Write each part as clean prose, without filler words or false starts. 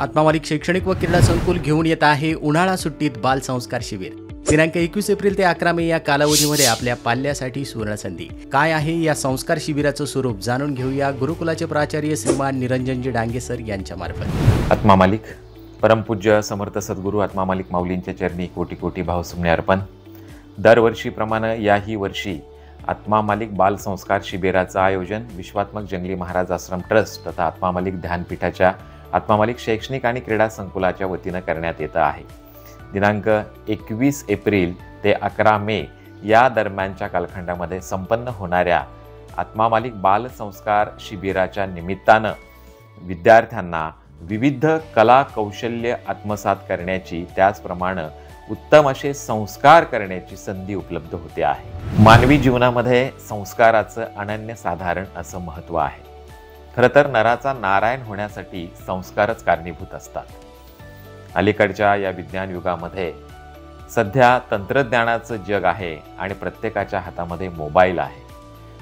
आत्मामालिक शैक्षणिक व क्रीडा संकुल घेऊन येत आहे उन्हाळा सुट्टीत बाल संस्कार शिबिर। दिनांक 21 एप्रिल ते 11 मे या कालावधीमध्ये आपल्या पाल्यासाठी सुवर्णसंधी। काय आहे या संस्कार शिबिराचं स्वरूप जाणून घेऊया गुरुकुलाचे प्राचार्य श्रीमान निरंजनजी डांगे सर यांच्या मार्फत। आत्मामालिक परमपूज्य समर्थ सद्गुरू आत्मामालिक माऊलींच्या चरणी कोटी कोटी भावसुमने अर्पण। दरवर्षीप्रमाणे याही वर्षी आत्मामालिक बाल संस्कार शिबिराचं आयोजन विश्वात्मक जंगली महाराज आश्रम ट्रस्ट तथा आत्मामालिक ध्यानपीठाच्या आत्मामालिक शैक्षणिक आणि क्रीडा संकुलाच्या वतीनं करण्यात येत आहे। दिनांक 21 एप्रिल ते 11 मे या दरम्यानच्या कालखंडामध्ये संपन्न होणाऱ्या आत्मामालिक बाल संस्कार शिबिराच्या निमित्तानं विद्यार्थ्यांना विविध कला कौशल्य आत्मसात करण्याची त्याचप्रमाणे उत्तम असे संस्कार करण्याची संधी उपलब्ध होते आहे। मानवी जीवनामध्ये संस्काराचं अनन्यसाधारण असं महत्त्व आहे। खरं तर नराचा नारायण होण्यासाठी संस्कारच कारणीभूत असतात। अलीकडच्या या विज्ञान युगामध्ये सध्या तंत्रज्ञानाचं जग आहे आणि प्रत्येकाच्या हातामध्ये मोबाईल आहे।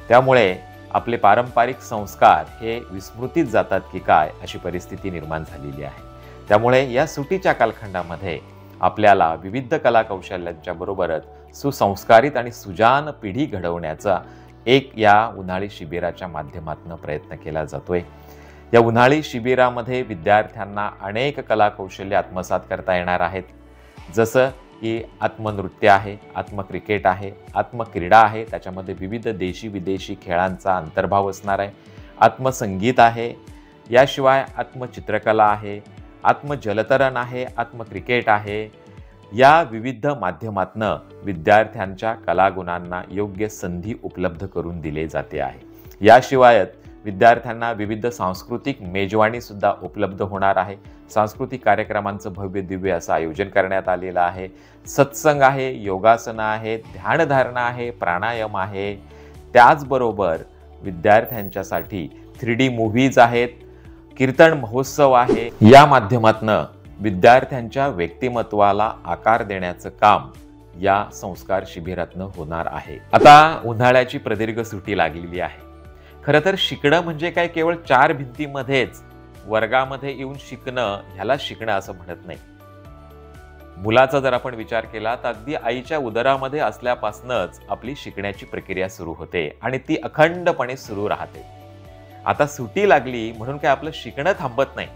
त्यामुळे आपले पारंपरिक संस्कार हे विस्मृतीत जातात की काय अशी परिस्थिती निर्माण झालेली आहे। त्यामुळे या सुट्टीच्या कालखंडामध्ये आपल्याला विविध कला कौशल्यांच्या बरोबरच सुसंस्कारित आणि सुजान पिढी घडवण्याचा एक या उन्हाळी शिबिराच्या माध्यमातून प्रयत्न केला जातोय। या उन्हाळी शिबिरामध्ये विद्यार्थ्यांना अनेक कला कौशल्य आत्मसात करता येणार आहेत। जसं की आत्मनृत्य आहे, आत्मक्रिकेट आहे, आत्मक्रीडा आहे, त्याच्यामध्ये विविध देशी विदेशी खेळांचा अंतर्भाव असणार आहे, आत्मसंगीत आहे, याशिवाय आत्मचित्रकला आहे, आत्मजलतरण आहे, आत्मक्रिकेट आहे। या विविध माध्यमातून विद्यार्थ्यांच्या कलागुणांना योग्य संधी उपलब्ध करून दिले जाते आहे। याशिवाय विद्यार्थ्यांना विविध सांस्कृतिक मेजवानी सुद्धा उपलब्ध होणार आहे। सांस्कृतिक कार्यक्रमांचं भव्य दिव्य असं आयोजन करण्यात आलेलं आहे। सत्संग आहे, योगासनं आहे, ध्यानधारणा आहे, प्राणायाम आहे, त्याचबरोबर विद्यार्थ्यांच्यासाठी 3D मूव्हीज आहेत, कीर्तन महोत्सव आहे। या माध्यमातून विद्यार्थ्यांच्या व्यक्तिमत्वाला आकार देण्याचं काम या संस्कार शिबिरातनं होणार आहे। आता उन्हाळ्याची प्रदीर्घ सुट्टी लागलेली आहे। खरं तर शिकणं म्हणजे काय केवळ 4 भिंतीमध्येच वर्गामध्ये येऊन शिकणं ह्याला शिकणं असं म्हणत नाही। मुलाचा जर आपण विचार केला तर अगदी आईच्या उदरामध्ये असल्यापासूनच आपली शिकण्याची प्रक्रिया सुरू होते आणि ती अखंडपणे सुरू राहते। आता सुट्टी लागली म्हणून काय आपलं शिकणं थांबत नाही।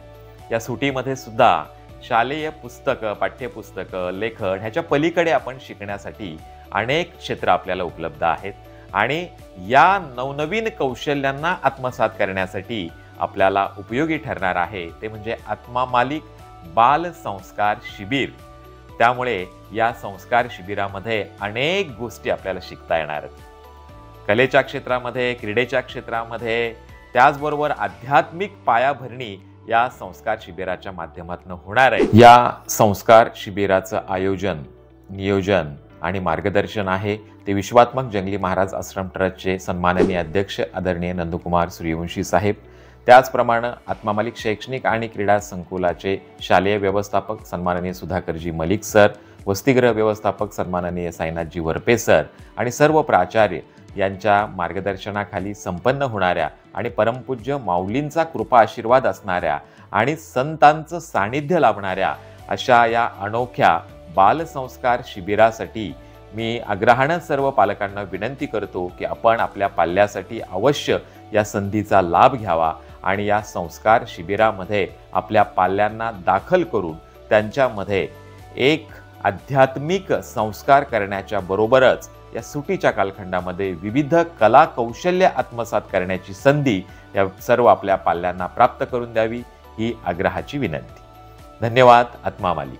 या सुट्टीमध्ये सुद्धा शालेय पुस्तकं, पाठ्यपुस्तकं, लेखन ह्याच्या पलीकडे आपण शिकण्यासाठी अनेक क्षेत्र आपल्याला उपलब्ध आहेत आणि या नवनवीन कौशल्यांना आत्मसात करण्यासाठी आपल्याला उपयोगी ठरणार आहे ते म्हणजे आत्मामालिक बाल संस्कार शिबिर। त्यामुळे या संस्कार शिबिरामध्ये अनेक गोष्टी आपल्याला शिकता येणार आहेत। कलेच्या क्षेत्रामध्ये, क्रीडेच्या क्षेत्रामध्ये, त्याचबरोबर आध्यात्मिक पायाभरणी या संस्कार शिबिराच्या माध्यमातून होणार आहे। या संस्कार शिबिराचं आयोजन, नियोजन आणि मार्गदर्शन आहे ते विश्वात्मक जंगली महाराज आश्रम ट्रस्टचे सन्माननीय अध्यक्ष आदरणीय नंदकुमार सूर्यवंशी साहेब, त्याचप्रमाणे आत्मामालिक शैक्षणिक आणि क्रीडा संकुलाचे शालेय व्यवस्थापक सन्माननीय सुधाकरजी मलिक सर, वसतिगृह व्यवस्थापक सन्माननीय साईनाथजी वरपे सर आणि सर्व प्राचार्य यांच्या मार्गदर्शनाखाली संपन्न होणाऱ्या आणि परमपूज्य माऊलींचा कृपा आशीर्वाद असणाऱ्या आणि संतांचं सानिध्य लाभणाऱ्या अशा या अनोख्या बालसंस्कार शिबिरासाठी मी आग्रहानं सर्व पालकांना विनंती करतो की आपण आपल्या पाल्यासाठी अवश्य या संधीचा लाभ घ्यावा आणि या संस्कार शिबिरामध्ये आपल्या पाल्यांना दाखल करून त्यांच्यामध्ये एक आध्यात्मिक संस्कार करण्याच्या बरोबरच या सुट्टीच्या कालखंडामध्ये विविध कला कौशल्य आत्मसात करण्याची संधी या सर्व आपल्या पाल्यांना प्राप्त करून द्यावी ही आग्रहाची विनंती। धन्यवाद। आत्मामालिक।